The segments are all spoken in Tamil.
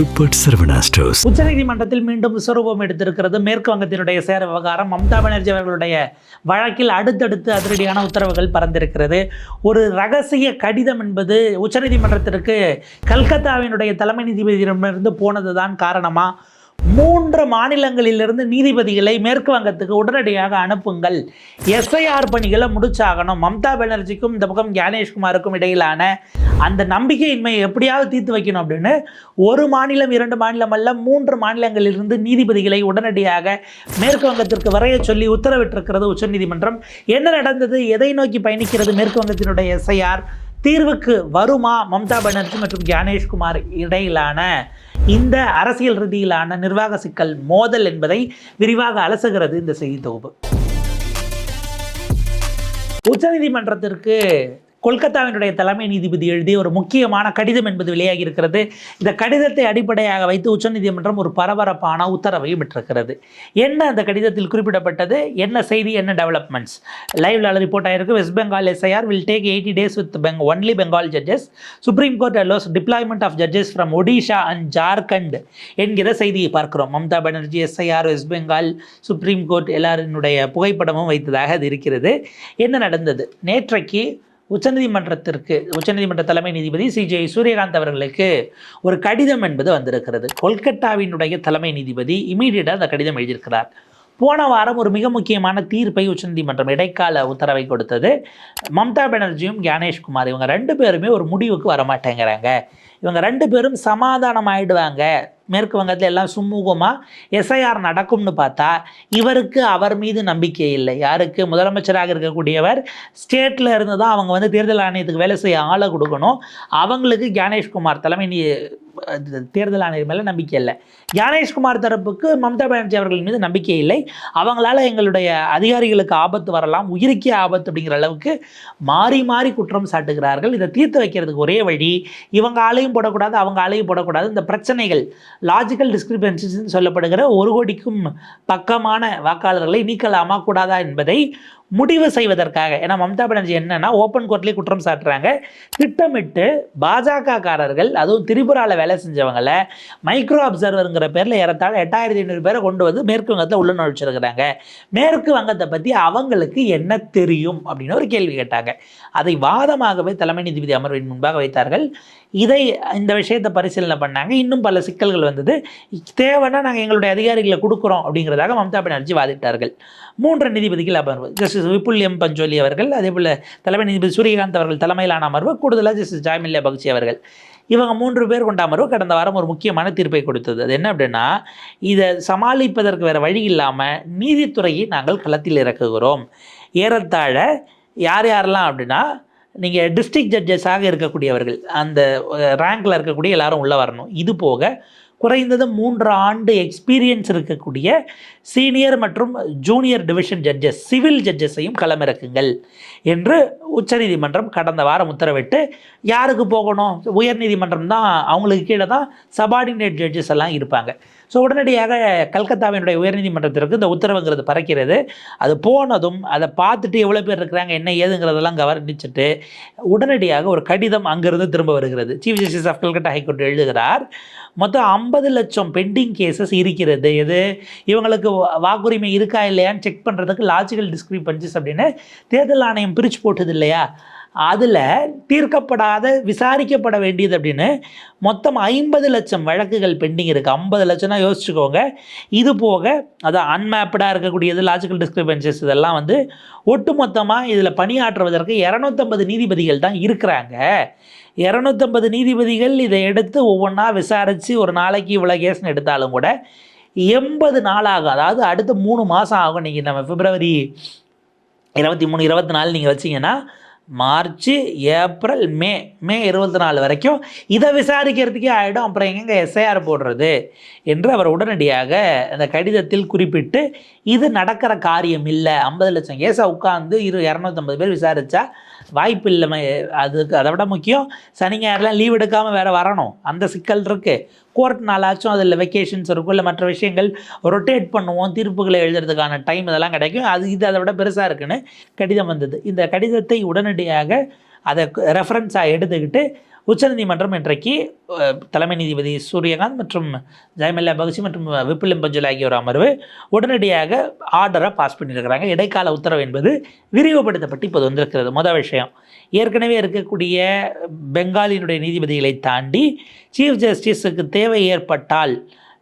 Super Saravana stores. உச்சநீதிமன்றத்தில் மீண்டும் விஸ்வரூபம் எடுத்திருக்கிறது மேற்கு வங்கத்தினுடைய சேர விவகாரம். மம்தா பானர்ஜி அவர்களுடைய வழக்கில் அடுத்தடுத்து அதிரடியான உத்தரவுகள் பறந்திருக்கிறது. ஒரு ரகசிய கடிதம் என்பது உச்சநீதிமன்றத்திற்கு கல்கத்தாவினுடைய தலைமை நீதிபதியிடமிருந்து போனதுதான் காரணமா? 3 மாநிலங்களிலிருந்து நீதிபதிகளை மேற்கு வங்கத்துக்கு உடனடியாக அனுப்புங்கள், எஸ்ஐஆர் பணிகளை முடிச்சாகணும். மம்தா பானர்ஜிக்கும் இந்த பக்கம் ஞானேஷ்குமாருக்கும் இடையிலான அந்த நம்பிக்கையின்மையை எப்படியாவது தீர்த்து வைக்கணும் அப்படின்னு ஒரு மாநிலம் 2 மாநிலம் அல்ல 3 மாநிலங்களிலிருந்து நீதிபதிகளை உடனடியாக மேற்கு வங்கத்திற்கு வரைய சொல்லி உத்தரவிட்டிருக்கிறது உச்சநீதிமன்றம். என்ன நடந்தது? எதை நோக்கி பயணிக்கிறது மேற்கு வங்கத்தினுடைய எஸ்ஐஆர்? தீர்வுக்கு வருமா? மம்தா பானர்ஜி மற்றும் ஞானேஷ்குமார் இடையிலான இந்த அரசியல் ரீதியிலான நிர்வாக சிக்கல் மோதல் என்பதை விரிவாக அலசுகிறது இந்த செய்தி தொகுப்பு. உச்சநீதிமன்றத்திற்கு கொல்கத்தாவினுடைய தலைமை நீதிபதி எழுதிய ஒரு முக்கியமான கடிதம் என்பது வெளியாகி இருக்கிறது. இந்த கடிதத்தை அடிப்படையாக வைத்து உச்சநீதிமன்றம் ஒரு பரபரப்பான உத்தரவையும் பெற்றிருக்கிறது. என்ன அந்த கடிதத்தில் குறிப்பிடப்பட்டது? என்ன செய்தி? என்ன டெவலப்மெண்ட்ஸ்? லைவ்ல ரிப்போர்ட் ஆயிருக்கு. West Bengal SIR will take 80 days with only Bengal judges. Supreme Court allows deployment of judges from Odisha and Jharkhand என்கிற செய்தியை பார்க்கிறோம். Mamata Banerjee SIR, west Bengal, supreme court எல்லாரினுடைய புகைப்படமும் வைத்ததாக அது இருக்கிறது. என்ன நடந்தது? நேற்றைக்கு உச்சநீதிமன்ற தலைமை நீதிபதி CJI சூரியகாந்த் அவர்களுக்கு ஒரு கடிதம் என்பது வந்திருக்கிறது. கொல்கத்தாவினுடைய தலைமை நீதிபதி இமீடியட்டாக அந்த கடிதம் எழுதியிருக்கிறார். போன வாரம் ஒரு மிக முக்கியமான தீர்ப்பை உச்சநீதிமன்றம் இடைக்கால உத்தரவை கொடுத்தது. மம்தா பானர்ஜியும் ஞானேஷ்குமார் இவங்க 2 பேருமே ஒரு முடிவுக்கு வரமாட்டேங்கிறாங்க. இவங்க 2 பேரும் சமாதானம் ஆயிடுவாங்க, மேற்கு வங்கத்தில் எல்லாம் சுமூகமாக எஸ்ஐஆர் நடக்கும்னு பார்த்தா இவருக்கு அவர் மீது நம்பிக்கை இல்லை. யாருக்கு? முதலமைச்சராக இருக்கக்கூடியவர் ஸ்டேட்டில் இருந்து தான் அவங்க தேர்தல் ஆணையத்துக்கு வேலை செய்ய ஆளை கொடுக்கணும். அவங்களுக்கு ஞானேஷ்குமார் தலைமை தேர்தல் ஆணையர் மேலே நம்பிக்கை இல்லை. ஞானேஷ்குமார் தரப்புக்கு மம்தா பானர்ஜி அவர்கள் மீது நம்பிக்கை இல்லை. அவங்களால எங்களுடைய அதிகாரிகளுக்கு ஆபத்து வரலாம், உயிருக்கே ஆபத்து அப்படிங்கிற அளவுக்கு மாறி மாறி குற்றம் சாட்டுகிறார்கள். இதை தீர்த்து வைக்கிறதுக்கு ஒரே வழி, இவங்க ஆளையும் போடக்கூடாது, அவங்க ஆளையும் போடக்கூடாது. இந்த பிரச்சனைகள் லாஜிக்கல் டிஸ்கிரிபன்சின்னு சொல்லப்படுகிற 1 கோடிக்கும் பக்கமான வாக்காளர்களை நீக்கலாமா கூடாதா என்பதை முடிவு செய்வதற்காக. ஏன்னா மம்தா பானர்ஜி என்னன்னா ஓப்பன் கோர்ட்லேயே குற்றம் சாட்டுறாங்க. திட்டமிட்டு பாஜக காரர்கள், அதுவும் திரிபுராவில் வேலை செஞ்சவங்களை மைக்ரோ அப்சர்வருங்கிற பேரில் ஏறத்தாழ 8500 பேரை கொண்டு வந்து மேற்கு வங்கத்தில் உள்ள நுழைச்சிருக்கிறாங்க. மேற்கு வங்கத்தை பற்றி அவங்களுக்கு என்ன தெரியும் அப்படின்னு ஒரு கேள்வி கேட்டாங்க. அதை வாதமாகவே தலைமை நீதிபதி அமர்வின் முன்பாக வைத்தார்கள். இந்த விஷயத்தை பரிசீலனை பண்ணாங்க. இன்னும் பல சிக்கல்கள் வந்தது. தேவைன்னா நாங்கள் எங்களுடைய அதிகாரிகளை கொடுக்குறோம் அப்படிங்கிறதாக மம்தா பானர்ஜி வாதிட்டார்கள். 3 நீதிபதிகள் அமர்வு, ஜஸ்டிஸ் விபுல் எம் பஞ்சோலி அவர்கள், அதே போல் தலைமை நீதிபதி சூரியகாந்த் அவர்கள் தலைமையிலான அமர்வு, கூடுதலாக ஜஸ்டிஸ் ஜாமில்யா பக்சி அவர்கள், இவங்க 3 பேர் கொண்ட அமர்வு கடந்த வாரம் ஒரு முக்கியமான தீர்ப்பை கொடுத்தது. அது என்ன அப்படின்னா, இதை சமாளிப்பதற்கு வேறு வழி இல்லாமல் நீதித்துறையை நாங்கள் களத்தில் இறக்குகிறோம். ஏறத்தாழ யாரெல்லாம் அப்படின்னா, நீங்கள் டிஸ்ட்ரிக்ட் ஜட்ஜஸாக இருக்கக்கூடியவர்கள், அந்த ரேங்கில் இருக்கக்கூடிய எல்லாரும் உள்ளே வரணும். இது போக குறைந்தது 3 ஆண்டு எக்ஸ்பீரியன்ஸ் இருக்கக்கூடிய சீனியர் மற்றும் ஜூனியர் டிவிஷன் ஜட்ஜஸ், சிவில் ஜட்ஜஸையும் களமிறக்குங்கள் என்று உச்சநீதிமன்றம் கடந்த வாரம் உத்தரவிட்டு, யாருக்கு போகணும்? உயர்நீதிமன்றம் தான், அவங்களுக்கு கீழே தான் சபார்டினேட் ஜட்ஜஸ் எல்லாம் இருப்பாங்க. ஸோ உடனடியாக கல்கத்தாவினுடைய உயர்நீதிமன்றத்திற்கு இந்த உத்தரவுங்கிறது பறக்கிறது. அது போனதும் அதை பார்த்துட்டு எவ்வளோ பேர் இருக்கிறாங்க என்ன ஏதுங்கிறதெல்லாம் கவனிச்சுட்டு உடனடியாக ஒரு கடிதம் அங்கிருந்து திரும்ப வருகிறது. Chief justice of Calcutta high court எழுதுகிறார், மொத்தம் 50 லட்சம் பெண்டிங் கேசஸ் இருக்கிறது. எது? இவங்களுக்கு வாக்குரிமை இருக்கா இல்லையான்னு செக் பண்ணுறதுக்கு லாஜிக்கல் டிஸ்கிரிபன்சிஸ் அப்படின்னு தேர்தல் ஆணையம் பிரித்து போட்டது இல்லையா? அதில் தீர்க்கப்படாத, விசாரிக்கப்பட வேண்டியது அப்படின்னு மொத்தம் 50 லட்சம் வழக்குகள் பெண்டிங் இருக்குது. 50 லட்சம்னா யோசிச்சுக்கோங்க. இது போக அதான் அன்மேப்டாக இருக்கக்கூடியது, லாஜிக்கல் டிஸ்கிரிபன்சிஸ், இதெல்லாம் ஒட்டு மொத்தமாக இதில் பணியாற்றுவதற்கு 250 நீதிபதிகள் தான் இருக்கிறாங்க. 250 நீதிபதிகள் இதை எடுத்து ஒவ்வொன்றா விசாரித்து ஒரு நாளைக்கு இவ்வளோ கேஸ்ன்னு எடுத்தாலும் கூட 80 நாள் ஆகும். அதாவது அடுத்த 3 மாதம் ஆகும். நீங்கள் நம்ம பிப்ரவரி 23, 24 நீங்கள் வச்சிங்கன்னா மார்ச், ஏப்ரல், மே 24 வரைக்கும் இதை விசாரிக்கிறதுக்கே ஆகிடும். அப்புறம் எங்கெங்கே எஸ்ஐஆர் போடுறது என்று அவர் உடனடியாக அந்த கடிதத்தில் குறிப்பிட்டு, இது நடக்கிற காரியம் இல்லை. 50 லட்சம் கேஸை உட்காந்து 250 பேர் விசாரித்தா வாய்ப்பு இல்லை. அதுக்கு அதை விட முக்கியம், சனி ஞாயிறுலாம் லீவ் எடுக்காமல் வேறு வரணும், அந்த சிக்கல் இருக்குது. கோர்ட் நாளாச்சும் அதில் வெக்கேஷன்ஸ் இருக்கும், இல்லை மற்ற விஷயங்கள் ரொட்டேட் பண்ணுவோம், தீர்ப்புகளை எழுதுறதுக்கான டைம் இதெல்லாம் கிடைக்கும். இது அதை விட பெருசாக இருக்குன்னு கடிதம் வந்தது. இந்த கடிதத்தை உடனடியாக அதை ரெஃபரன்ஸாக எடுத்துக்கிட்டு உச்சநீதிமன்றம் இன்றைக்கு தலைமை நீதிபதி சூரியகாந்த் மற்றும் ஜெயமல்யா பகசி மற்றும் விபுல் பஞ்சுல் ஆகிய ஒரு அமர்வு உடனடியாக ஆர்டரை பாஸ் பண்ணியிருக்கிறாங்க. இடைக்கால உத்தரவு என்பது விரிவுபடுத்தப்பட்டு இப்போது வந்திருக்கிறது. முதல் விஷயம், ஏற்கனவே இருக்கக்கூடிய பெங்காலினுடைய நீதிபதிகளை தாண்டி சீஃப் ஜஸ்டிஸுக்கு தேவை ஏற்பட்டால்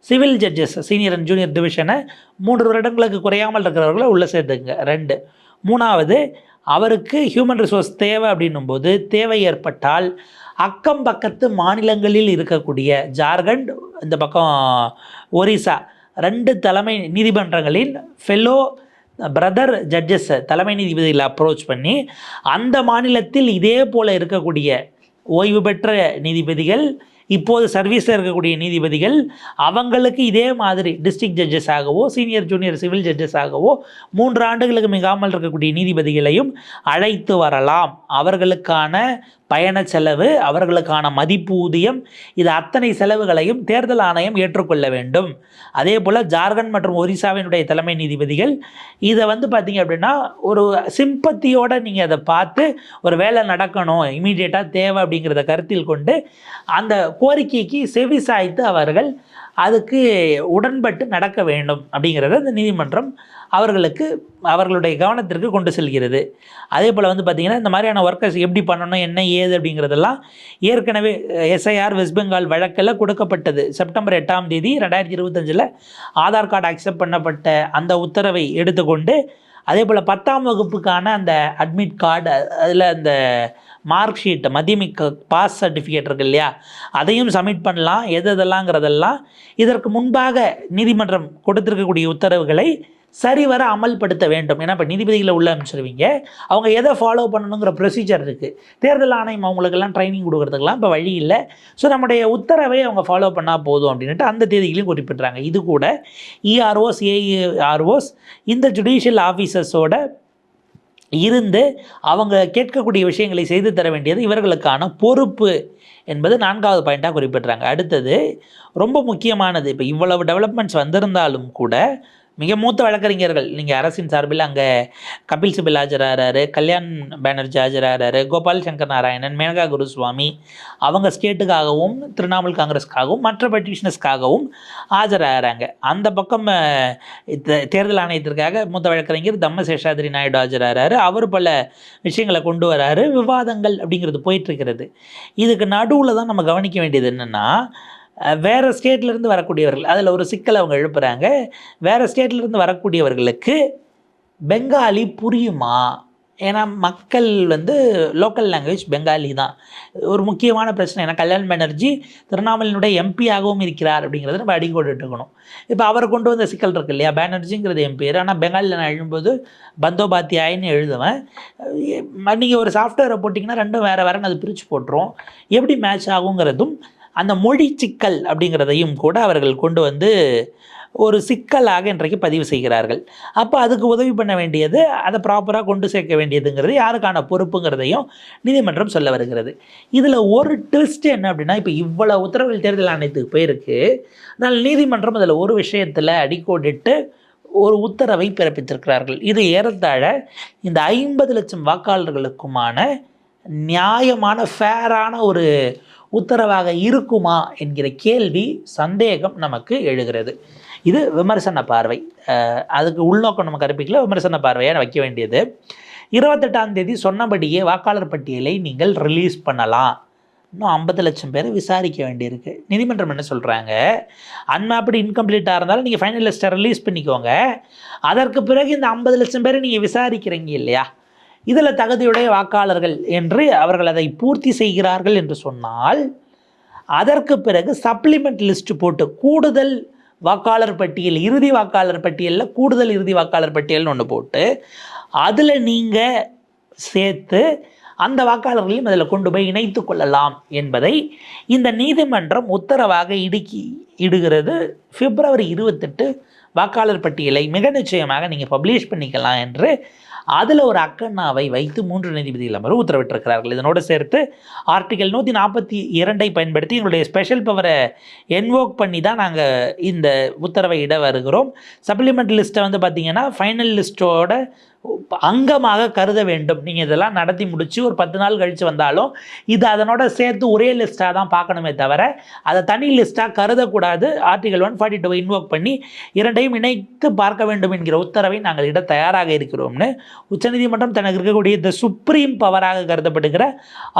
civil judges senior and junior டிவிஷனை 3 வருடங்களுக்கு குறையாமல் இருக்கிறவர்களை உள்ளே சேர்த்துங்க. 2, 3வது அவருக்கு ஹியூமன் ரிசோர்ஸ் தேவை அப்படின்னும் போது தேவை ஏற்பட்டால் அக்கம் பக்கத்து மாநிலங்களில் இருக்கக்கூடிய ஜார்க்கண்ட், இந்த பக்கம் ஒரிசா 2 தலைமை நீதிமன்றங்களின் ஃபெல்லோ பிரதர் ஜட்ஜஸ் தலைமை நீதிபதிகளை அப்ரோச் பண்ணி அந்த மாநிலத்தில் இதே போல் இருக்கக்கூடிய ஓய்வு பெற்ற நீதிபதிகள், இப்போது சர்வீஸில் இருக்கக்கூடிய நீதிபதிகள், அவங்களுக்கு இதே மாதிரி டிஸ்ட்ரிக்ட் ஜட்ஜஸாகவோ சீனியர் ஜூனியர் சிவில் ஜட்ஜஸாகவோ 3 ஆண்டுகளுக்கு மிகாமல் இருக்கக்கூடிய நீதிபதிகளையும் அழைத்து வரலாம். அவர்களுக்கான பயண செலவு, அவர்களுக்கான மதிப்பூதியம், இது அத்தனை செலவுகளையும் தேர்தல் ஆணையம் ஏற்றுக்கொள்ள வேண்டும். அதே போல் ஜார்க்கண்ட் மற்றும் ஒரிசாவினுடைய தலைமை நீதிபதிகள் இதை பார்த்திங்க அப்படின்னா ஒரு சிம்பத்தியோடு நீங்கள் அதை பார்த்து ஒரு வேலை நடக்கணும், இமீடியட்டாக தேவை அப்படிங்கிறத கருத்தில் கொண்டு அந்த கோரிக்கைக்கு செவிசாய்த்து அவர்கள் அதுக்கு உடன்பட்டு நடக்க வேண்டும் அப்படிங்கிறத இந்த நீதிமன்றம் அவர்களுடைய கவனத்திற்கு கொண்டு செல்கிறது. அதே போல் பார்த்திங்கன்னா இந்த மாதிரியான ஒர்க்கர்ஸ் எப்படி பண்ணணும், என்ன ஏது அப்படிங்கிறதெல்லாம் ஏற்கனவே எஸ்ஐஆர் வெஸ்ட் பெங்கால் வழக்கில் கொடுக்கப்பட்டது. செப்டம்பர் 8ஆம் தேதி 2025 ஆதார் கார்டு அக்செப்ட் பண்ணப்பட்ட அந்த உத்தரவை எடுத்துக்கொண்டு அதே போல் 10ஆம் வகுப்புக்கான அந்த அட்மிட் கார்டு, அதில் அந்த மார்க் ஷீட், மத்தியமிக்க பாஸ் சர்டிஃபிகேட் இருக்கு இல்லையா, அதையும் சப்மிட் பண்ணலாம். எதெல்லாங்கிறதெல்லாம் இதற்கு முன்பாக நீதிமன்றம் கொடுத்துருக்கக்கூடிய உத்தரவுகளை சரிவர அமல்படுத்த வேண்டும். ஏன்னா இப்போ நீதிபதிகளை உள்ள அமைச்சிருவீங்க, அவங்க எதை ஃபாலோ பண்ணணுங்கிற ப்ரொசீஜர் இருக்குது. தேர்தல் ஆணையம் அவங்களுக்கெல்லாம் ட்ரைனிங் கொடுக்குறதுக்கெல்லாம் இப்போ வழி இல்லை. ஸோ நம்முடைய உத்தரவை அவங்க ஃபாலோ பண்ணால் போதும் அப்படின்ட்டு அந்த தேதிகளையும் குறிப்பிட்றாங்க. இது கூட இஆர்ஓஸ், ஏஇஆர்ஓஸ் இந்த ஜுடிஷியல் ஆஃபீஸர்ஸோட இருந்து அவங்க கேட்கக்கூடிய விஷயங்களை செய்து தர வேண்டியது இவர்களுக்கான பொறுப்பு என்பது 4வது பாயிண்ட்டாக குறிப்பிட்றாங்க. அடுத்தது ரொம்ப முக்கியமானது, இப்போ இவ்வளவு டெவலப்மெண்ட்ஸ் வந்திருந்தாலும் கூட மிக மூத்த வழக்கறிஞர்கள், நீங்கள் அரசின் சார்பில் அங்கே கபில் சிபில் ஆஜராகிறாரு, கல்யாண் பானர்ஜி ஆஜராகிறாரு, கோபால் சங்கர் நாராயணன், மேனகா குருசுவாமி, அவங்க ஸ்டேட்டுக்காகவும் திரிணாமுல் காங்கிரஸ்க்காகவும் மற்ற பெட்டிஷனர்ஸ்க்காகவும் ஆஜராகிறாங்க. அந்த பக்கம் தேர்தல் ஆணையத்திற்காக மூத்த வழக்கறிஞர் தம்ம சேஷாதிரி நாயுடு ஆஜராகிறாரு. அவர் பல விஷயங்களை கொண்டு வராரு. விவாதங்கள் அப்படிங்கிறது போயிட்டுருக்கிறது. இதுக்கு நடுவில் தான் நம்ம கவனிக்க வேண்டியது என்னென்னா, வேறு ஸ்டேட்லேருந்து வரக்கூடியவர்கள், அதில் ஒரு சிக்கல் அவங்க எழுப்புகிறாங்க. வேறு ஸ்டேட்லேருந்து வரக்கூடியவர்களுக்கு பெங்காலி புரியுமா? ஏன்னா மக்கள் லோக்கல் லாங்குவேஜ் பெங்காலி தான். ஒரு முக்கியமான பிரச்சனை. ஏன்னா கல்யாண் பானர்ஜி திருவண்ணாமலையினுடைய எம்பியாகவும் இருக்கிறார் அப்படிங்கிறத நம்ம அடிக்கோட்டுக்கணும். இப்போ அவர் கொண்டு வந்த சிக்கல் இருக்கு இல்லையா, பானர்ஜிங்கிறது என் பேர், ஆனால் பெங்காலியில் நான் எழுதும்போது பந்தோபாத்தியாயின்னு எழுதுவேன். நீங்கள் ஒரு சாஃப்ட்வேரை போட்டிங்கன்னா 2 வேறு வேறுன்னு அது பிரித்து போட்டுரும். எப்படி மேட்ச் ஆகுங்கிறதும் அந்த மொழி சிக்கல் அப்படிங்கிறதையும் கூட அவர்கள் கொண்டு ஒரு சிக்கலாக இன்றைக்கு பதிவு செய்கிறார்கள். அப்போ அதுக்கு உதவி பண்ண வேண்டியது, அதை ப்ராப்பராக கொண்டு சேர்க்க வேண்டியதுங்கிறது யாருக்கான பொறுப்புங்கிறதையும் நீதிமன்றம் சொல்ல வருகிறது. இதில் ஒரு ட்விஸ்ட் என்ன அப்படின்னா, இப்போ இவ்வளோ உத்தரவுகள் தேர்தல் ஆணையத்துக்கு போயிருக்கு. அதனால் நீதிமன்றம் அதில் ஒரு விஷயத்தில் அடிக்கோடிட்டு ஒரு உத்தரவை பிறப்பித்திருக்கிறார்கள். இது ஏறத்தாழ இந்த 50 லட்சம் வாக்காளர்களுக்குமான நியாயமான ஃபேரான ஒரு உத்தரவாக இருக்குமா என்கிற கேள்வி, சந்தேகம் நமக்கு எழுகிறது. இது விமர்சன பார்வை. அதுக்கு உள்நோக்கம் நம்ம கற்பிக்கல, விமர்சன பார்வையாக வைக்க வேண்டியது. 28ஆம் தேதி சொன்னபடியே வாக்காளர் பட்டியலை நீங்கள் ரிலீஸ் பண்ணலாம். இன்னும் 50 லட்சம் பேரை விசாரிக்க வேண்டியிருக்கு. நீதிமன்றம் என்ன சொல்கிறாங்க, அன்மேப்டு இன்கம்ப்ளீட்டாக இருந்தாலும் நீங்கள் ஃபைனல் லிஸ்ட்டை ரிலீஸ் பண்ணிக்கோங்க, அதற்கு பிறகு இந்த 50 லட்சம் பேரை நீங்கள் விசாரிக்கிறீங்க இல்லையா, இதில் தகுதியுடைய வாக்காளர்கள் என்று அவர்கள் அதை பூர்த்தி செய்கிறார்கள் என்று சொன்னால், அதற்கு பிறகு சப்ளிமெண்ட் லிஸ்ட் போட்டு கூடுதல் வாக்காளர் பட்டியல், இறுதி வாக்காளர் பட்டியலில் கூடுதல் இறுதி வாக்காளர் பட்டியல்னு ஒன்று போட்டு அதில் நீங்கள் சேர்த்து அந்த வாக்காளர்களையும் அதில் கொண்டு போய் இணைத்து கொள்ளலாம் என்பதை இந்த நீதிமன்றம் உத்தரவாக இடுகிறது. பிப்ரவரி 28 வாக்காளர் பட்டியலை மிக நிச்சயமாக நீங்கள் பப்ளிஷ் பண்ணிக்கலாம் என்று அதில் ஒரு அக்கண்ணாவை வைத்து 3 நீதிபதிகள் அமர்வு உத்தரவிட்டிருக்கிறார்கள். இதனோடு சேர்த்து ஆர்டிகல் 142 பயன்படுத்தி எங்களுடைய ஸ்பெஷல் பவரை என்வோக் பண்ணி தான் நாங்கள் இந்த உத்தரவை இட வருகிறோம். சப்ளிமெண்ட் லிஸ்ட்டை வந்து பார்த்திங்கன்னா ஃபைனல் லிஸ்ட்டோட அங்கமாக கருத வேண்டும். நீங்கள் இதெல்லாம் நடத்தி முடித்து ஒரு 10 நாள் கழித்து வந்தாலும் இது அதனோட சேர்த்து ஒரே லிஸ்ட்டாக தான் பார்க்கணுமே தவிர அதை தனி லிஸ்ட்டாக கருதக்கூடாது. ஆர்டிகல் 142 இன்வோக் பண்ணி இரண்டையும் இணைத்து பார்க்க வேண்டும் என்கிற உத்தரவை நாங்கள் இட தயாராக இருக்கிறோம்னு உச்சநீதிமன்றம் தனக்கு இருக்கக்கூடிய இந்த சுப்ரீம் பவராக கருதப்படுகிற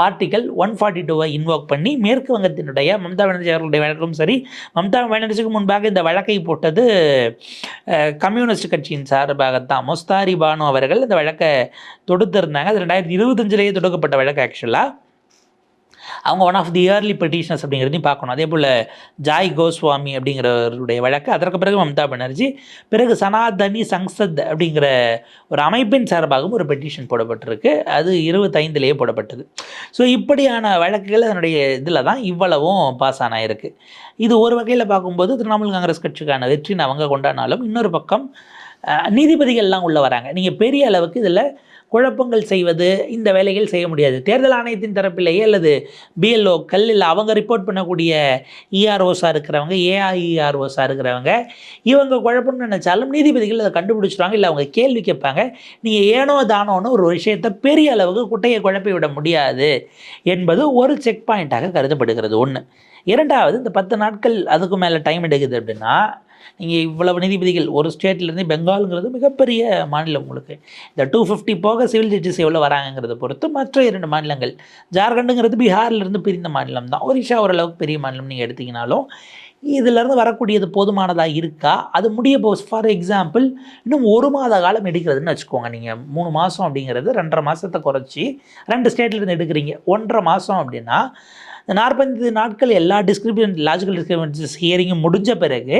ஆர்டிகல் 142 இன்வோக் பண்ணி மேற்கு வங்கத்தினுடைய மம்தா பானர்ஜி அவர்களுடைய வழக்கும் சரி, மம்தா பானர்ஜிக்கு முன்பாக இந்த வழக்கை போட்டது கம்யூனிஸ்ட் கட்சியின் சார்பாகத்தான் முஸ்தாரி பானு அவர்கள் இந்த வழக்கை தொடுத்திருந்தாங்க. அது 2025 தொடுக்கப்பட்ட வழக்கு. ஆக்சுவலாக அவங்க one of the early petitioners அப்படிங்கிறதையும் பார்க்கணும். அதே போல் ஜாய் கோஸ்வாமி அப்படிங்கிறவருடைய வழக்கு, அதற்கு பிறகு மம்தா பானர்ஜி, பிறகு சனாதனி சங்சத் அப்படிங்கிற ஒரு அமைப்பின் சார்பாகவும் ஒரு பெட்டிஷன் போடப்பட்டிருக்கு. அது 25 போடப்பட்டது. ஸோ இப்படியான வழக்குகள் அதனுடைய இதில் தான் இவ்வளவும் பாஸ் ஆனாயிருக்கு. இது ஒரு வகையில் பார்க்கும்போது திரிணாமுல் காங்கிரஸ் கட்சிக்கான வெற்றின்னு அவங்க கொண்டாடினாலும் இன்னொரு பக்கம் நீதிபதிகள்லாம் உள்ளே வராங்க. நீங்கள் பெரிய அளவுக்கு இதில் குழப்பங்கள் செய்வது, இந்த வேலைகள் செய்ய முடியாது. தேர்தல் ஆணையத்தின் தரப்பிலேயே அல்லது பிஎல்ஓக்கள் இல்லை அவங்க ரிப்போர்ட் பண்ணக்கூடிய இஆர்ஓஸாக இருக்கிறவங்க, ஏஐஇஆர்ஓஸாக இருக்கிறவங்க, இவங்க குழப்பம்னு நினச்சாலும் நீதிபதிகள் அதை கண்டுபிடிச்சிடுவாங்க. இல்லை அவங்க கேள்வி கேட்பாங்க. நீங்கள் ஏனோ தானோன்னு ஒரு விஷயத்தை பெரிய அளவுக்கு குட்டையை குழப்பி விட முடியாது என்பது ஒரு செக் பாயிண்ட்டாக கருதப்படுகிறது. ஒன்று. இரண்டாவது, இந்த 10 நாட்கள் அதுக்கு மேலே டைம் எடுக்குது அப்படின்னா நீங்கள் இவ்வளவு நீதிபதிகள் ஒரு ஸ்டேட்லேருந்து, பெங்காலுங்கிறது மிகப்பெரிய மாநிலம், உங்களுக்கு இந்த 250 போக சிவில் ஜட்ஜஸ் எவ்வளோ வராங்கிறத பொறுத்து மற்ற 2 மாநிலங்கள், ஜார்க்கண்டுங்கிறது பீகார்லேருந்து பிரிந்த மாநிலம் தான், ஒரிஷா ஓரளவுக்கு பெரிய மாநிலம் நீங்கள் எடுத்திங்கனாலும் இதிலேருந்து வரக்கூடியது போதுமானதாக இருக்கா? அது முடிய போஸ். ஃபார் எக்ஸாம்பிள் இன்னும் 1 மாத காலம் எடுக்கிறதுன்னு வச்சுக்கோங்க. நீங்கள் 3 மாதம் அப்படிங்கிறது 2.5 மாதத்தை குறைச்சி 2 ஸ்டேட்லேருந்து எடுக்கிறீங்க. 1.5 மாதம் அப்படின்னா 45 நாட்கள் எல்லா லாஜிக்கல் டிஸ்கிரிமினன்ஸ் ஹியரிங்கும் முடிஞ்ச பிறகு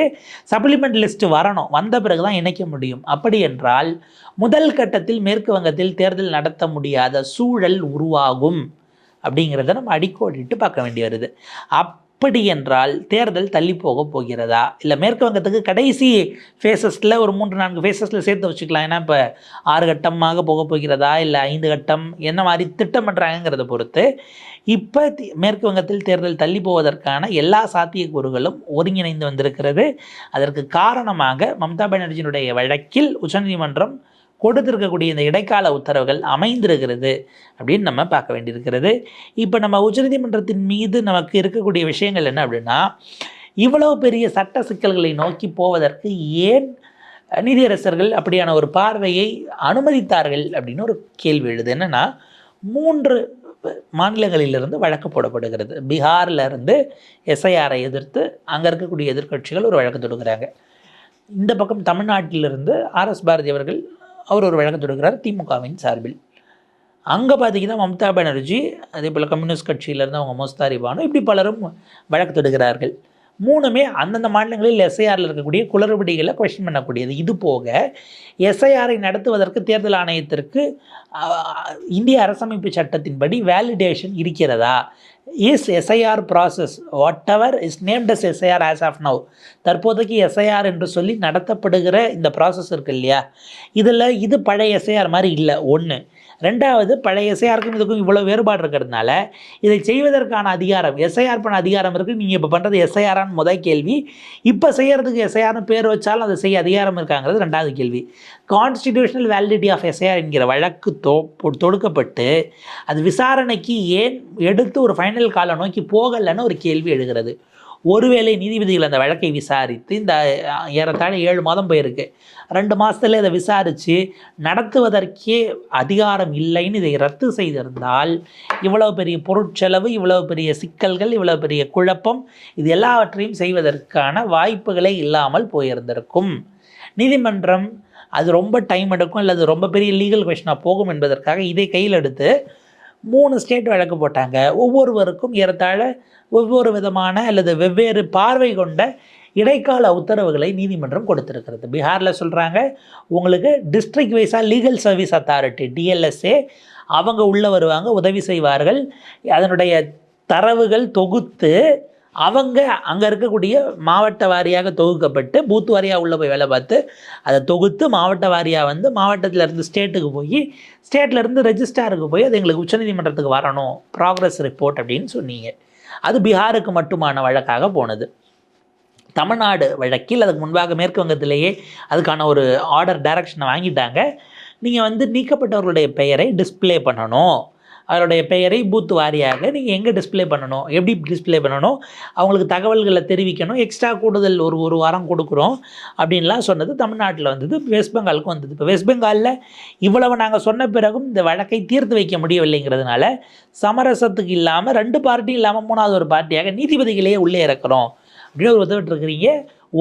சப்ளிமெண்ட் லிஸ்ட் வரணும். வந்த பிறகு தான் இணைக்க முடியும். அப்படி என்றால் முதல் கட்டத்தில் மேற்கு வங்கத்தில் தேர்தல் நடத்த முடியாத சூழல் உருவாகும் அப்படிங்கிறத நம்ம அடிக்கோடிட்டு பார்க்க வேண்டி வருது. அப்படி என்றால் தேர்தல் தள்ளி போகிறதா? இல்லை மேற்கு வங்கத்துக்கு கடைசி ஃபேஸஸில் ஒரு 3-4 ஃபேஸஸில் சேர்த்து வச்சுக்கலாம். ஏன்னா இப்போ 6 கட்டமாக போகிறதா இல்லை 5 கட்டம் என்ன மாதிரி திட்டம் பண்ணுறாங்கிறத பொறுத்து இப்போ மேற்கு வங்கத்தில் தேர்தல் தள்ளி போவதற்கான எல்லா சாத்தியக்கூறுகளும் ஒருங்கிணைந்து வந்திருக்கிறது. அதற்கு காரணமாக மம்தா பானர்ஜியினுடைய வழக்கில் உச்சநீதிமன்றம் கொடுத்திருக்கக்கூடிய இந்த இடைக்கால உத்தரவுகள் அமைந்திருக்கிறது அப்படின்னு நம்ம பார்க்க வேண்டியிருக்கிறது. இப்போ நம்ம உச்சநீதிமன்றத்தின் மீது நமக்கு இருக்கக்கூடிய விஷயங்கள் என்ன அப்படின்னா, இவ்வளவு பெரிய சட்ட சிக்கல்களை நோக்கி போவதற்கு ஏன் நீதியரசர்கள் அப்படியான ஒரு பார்வையை அனுமதித்தார்கள் அப்படின்னு ஒரு கேள்வி எழுது. என்னென்னா, 3 மாநிலங்களிலிருந்து வழக்கு போடப்படுகிறது. பீகாரில் இருந்து எஸ்ஐஆரை எதிர்த்து அங்கே இருக்கக்கூடிய எதிர்க்கட்சிகள் ஒரு வழக்கு தொடுக்கிறாங்க. இந்த பக்கம் தமிழ்நாட்டிலிருந்து ஆர்எஸ் பாரதி அவர்கள் ஒரு வழக்கு தொடுக்கிறார் திமுகவின் சார்பில். அங்கே பார்த்திங்கன்னா மம்தா பானர்ஜி, அதே போல் கம்யூனிஸ்ட் கட்சியிலேருந்து அவங்க முஸ்தாரி பானு, இப்படி பலரும் வழக்கு தொடுக்கிறார்கள். 3மே அந்தந்த மாநிலங்களில் எஸ்ஐஆரில் இருக்கக்கூடிய குளறுபடிகளை கொஸ்டின் பண்ணக்கூடியது. இது போக எஸ்ஐஆரை நடத்துவதற்கு தேர்தல் ஆணையத்திற்கு இந்திய அரசமைப்பு சட்டத்தின்படி வேலிடேஷன் இருக்கிறதா? Is SIR process whatever is named as SIR as of now, தற்போதைக்கு எஸ்ஐஆர் என்று சொல்லி நடத்தப்படுகிற இந்த ப்ராசஸ் இருக்குது இல்லையா, இதில் இது பழைய எஸ்ஐஆர் மாதிரி இல்லை. ஒன்று. ரெண்டாவது, பழைய எஸ்ஐஆருக்கும் இதுக்கும் இவ்வளோ வேறுபாடு இருக்கிறதுனால இதை செய்வதற்கான அதிகாரம், எஸ்ஐஆர் பண்ண அதிகாரம் இருக்குது. நீங்கள் இப்போ பண்ணுறது எஸ்ஐஆரான்னு முதல் கேள்வி. இப்போ செய்கிறதுக்கு எஸ்ஐஆர்னு பேர் வச்சாலும் அதை செய்ய அதிகாரம் இருக்காங்கிறது ரெண்டாவது கேள்வி. கான்ஸ்டிடியூஷனல் வேலிடிட்டி ஆஃப் எஸ்ஐஆர் என்கிற வழக்கு தொடுக்கப்பட்டு அது விசாரணைக்கு ஏன் எடுத்து ஒரு ஃபைனல் காலை நோக்கி போகலைன்னு ஒரு கேள்வி எழுகிறது. ஒருவேளை நீதிபதிகள் அந்த வழக்கை விசாரித்து, இந்த ஏறத்தாழ 7 மாதம் போயிருக்கு, 2 மாதத்தில் இதை விசாரித்து நடத்துவதற்கே அதிகாரம் இல்லைன்னு இதை ரத்து செய்திருந்தால் இவ்வளவு பெரிய பொருட்செலவு, இவ்வளவு பெரிய சிக்கல்கள், இவ்வளவு பெரிய குழப்பம், இது எல்லாவற்றையும் செய்வதற்கான வாய்ப்புகளே இல்லாமல் போயிருந்திருக்கும். நீதிமன்றம் அது ரொம்ப டைம் எடுக்கும், இல்லை அது ரொம்ப பெரிய லீகல் கொஸ்டினாக போகும் என்பதற்காக இதை கையில் எடுத்து 3 ஸ்டேட் வழக்கு போட்டாங்க. ஒவ்வொருவருக்கும் ஏறத்தாழ ஒவ்வொரு விதமான அல்லது வெவ்வேறு பார்வை கொண்ட இடைக்கால உத்தரவுகளை நீதிமன்றம் கொடுத்துருக்கிறது. பீகாரில் சொல்கிறாங்க, உங்களுக்கு டிஸ்ட்ரிக்ட் வைஸாக லீகல் சர்வீஸ் அத்தாரிட்டி டிஎல்எஸ்ஏ அவங்க உள்ளே வருவாங்க, உதவி செய்வார்கள், அதனுடைய தரவுகள் தொகுத்து அவங்க அங்கே இருக்கக்கூடிய மாவட்ட வாரியாக தொகுக்கப்பட்டு பூத் வாரியாக உள்ளே போய் வேலை பார்த்து அதை தொகுத்து மாவட்ட வாரியாக வந்து மாவட்டத்திலேருந்து ஸ்டேட்டுக்கு போய் ஸ்டேட்லேருந்து ரெஜிஸ்ட்ராருக்கு போய் அது எங்களுக்கு உச்சநீதிமன்றத்துக்கு வரணும் ப்ராக்ரஸ் ரிப்போர்ட் அப்படின்னு சொன்னீங்க. அது பீகாருக்கு மட்டுமான வழக்காக போனது. தமிழ்நாடு வழக்கில் அதுக்கு முன்பாக மேற்கு வங்கத்திலேயே அதுக்கான ஒரு ஆர்டர் டைரக்ஷனை வாங்கிட்டாங்க. நீங்கள் வந்து நீக்கப்பட்டவர்களுடைய பெயரை டிஸ்பிளே பண்ணணும், அவருடைய பெயரை பூத் வாரியாக நீங்கள் எங்கே டிஸ்பிளே பண்ணணும், எப்படி டிஸ்பிளே பண்ணணும், அவங்களுக்கு தகவல்களை தெரிவிக்கணும், எக்ஸ்ட்ரா கூடுதல் ஒரு வாரம் கொடுக்குறோம் அப்படின்லாம் சொன்னது தமிழ்நாட்டில் வந்தது. வெஸ்ட் பெங்காலுக்கும் வந்தது. இப்போ வெஸ்ட் பெங்காலில் இவ்வளவு நாங்கள் சொன்ன பிறகும் இந்த வழக்கை தீர்த்து வைக்க முடியவில்லைங்கிறதுனால சமரசத்துக்கு இல்லாமல் 2 பார்ட்டி இல்லாமல் 3வது ஒரு பார்ட்டியாக நீதிபதிகளையே உள்ளே இறக்குறோம் அப்படின்னு ஒரு உதவிட்டுருக்கிறீங்க.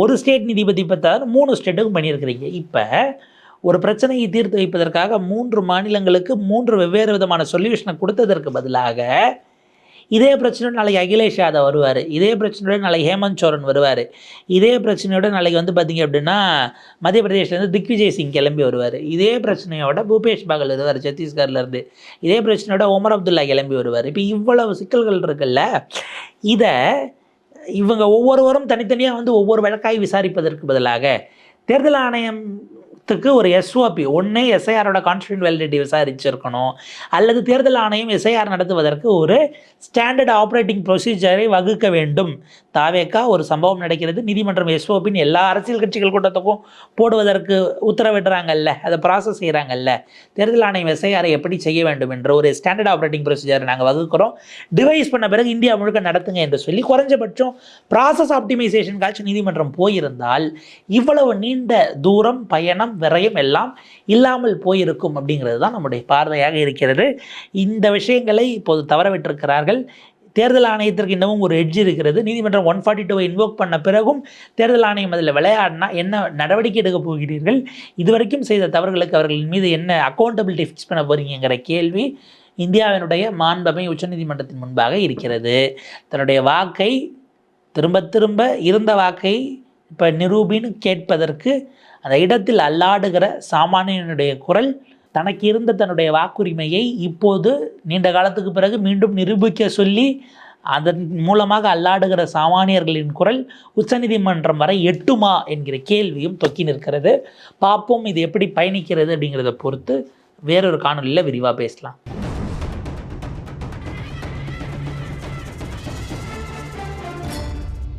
ஒரு ஸ்டேட் நீதிபதி பார்த்தாலும் 3 ஸ்டேட்டுக்கும் பண்ணியிருக்கிறீங்க. இப்போ ஒரு பிரச்சனையை தீர்த்து வைப்பதற்காக 3 மாநிலங்களுக்கு 3 வெவ்வேறு விதமான சொல்யூஷனை கொடுத்ததற்கு பதிலாக இதே பிரச்சனையோட நாளைக்கு அகிலேஷ் யாதவ் வருவார், இதே பிரச்சனையோட நாளைக்கு ஹேமந்த் சோரன் வருவார், இதே பிரச்சனையோட நாளைக்கு வந்து பார்த்திங்க அப்படின்னா மத்திய பிரதேஷ்லேருந்து திக்விஜய் சிங் கிளம்பி வருவார், இதே பிரச்சனையோட பூபேஷ் பாகல் வருவார் சத்தீஸ்கர்லேருந்து, இதே பிரச்சனையோட ஒமர் அப்துல்லா கிளம்பி வருவார். இப்போ இவ்வளவு சிக்கல்கள் இருக்குல்ல, இதை இவங்க ஒவ்வொருவரும் தனித்தனியாக வந்து ஒவ்வொரு வழக்காய் விசாரிப்பதற்கு பதிலாக தேர்தல் ஆணையத்துக்கு ஒரு எஸ்ஓபி ஒன்றே எஸ்ஐஆரோட கான்ஸ்டிடியூண்ட் வேலிடிட்டி விசாரிச்சிருக்கணும், அல்லது தேர்தல் ஆணையம் எஸ்ஐஆர் நடத்துவதற்கு ஒரு ஸ்டாண்டர்ட் ஆப்ரேட்டிங் ப்ரொசீஜரை வகுக்க வேண்டும். தாவேக்கா ஒரு சம்பவம் நடக்கிறது, நீதிமன்றம் எஸ்ஓபின்னு எல்லா அரசியல் கட்சிகள் கூட்டத்துக்கும் போடுவதற்கு உத்தரவிடுறாங்கல்ல, அதை ப்ராசஸ் செய்கிறாங்கல்ல, தேர்தல் ஆணையம் எஸ்ஐஆரை எப்படி செய்ய வேண்டும் என்ற ஒரு ஸ்டாண்டர்ட் ஆப்ரேட்டிங் ப்ரொசீஜரை நாங்கள் வகுக்கிறோம், டிவைஸ் பண்ண பிறகு இந்தியா முழுக்க நடத்துங்க என்று சொல்லி குறைஞ்சபட்சம் ப்ராசஸ் ஆப்டிமைசேஷன் காட்சி நீதிமன்றம் போயிருந்தால் இவ்வளவு நீண்ட தூரம் பயணம் விரயம் எல்லாம் இல்லாமல் போயிருக்கும் அப்படிங்கிறது தான் நம்முடைய பார்வையாக இருக்கிறது. இந்த விஷயங்களை இப்போது தவறவிட்டிருக்கிறார்கள். தேர்தல் ஆணையத்திற்கு இன்னமும் ஒரு எட்ஜ் இருக்கிறது. நீதிமன்றம் 142 இன்வோக் பண்ண பிறகும் தேர்தல் ஆணையம் அதில் விளையாடினா என்ன நடவடிக்கை எடுக்க போகிறீர்கள், இதுவரைக்கும் செய்த தவறுகளுக்கு அவர்களின் மீது என்ன அக்கௌண்டபிலிட்டி ஃபிக்ஸ் பண்ண போகிறீங்கிற கேள்வி இந்தியாவினுடைய மாண்பமை உச்சநீதிமன்றத்தின் முன்பாக இருக்கிறது. தன்னுடைய வாக்கை திரும்ப திரும்ப இருந்த வாக்கை இப்போ நிரூபின்னு கேட்பதற்கு அந்த இடத்தில் அல்லாடுகிற சாமானியனுடைய குரல் தனக்கு இருந்த தன்னுடைய வாக்குரிமையை இப்போது நீண்ட காலத்துக்கு பிறகு மீண்டும் நிரூபிக்க சொல்லி அதன் மூலமாக அல்லாடுகிற சாமானியர்களின் குரல் உச்சநீதிமன்றம் வரை எட்டுமா என்கிற கேள்வியும் தொக்கி நிற்கிறது. பார்ப்போம் இது எப்படி பயணிக்கிறது அப்படிங்கிறத பொறுத்து வேறொரு காணொலியில் விரிவாக பேசலாம்.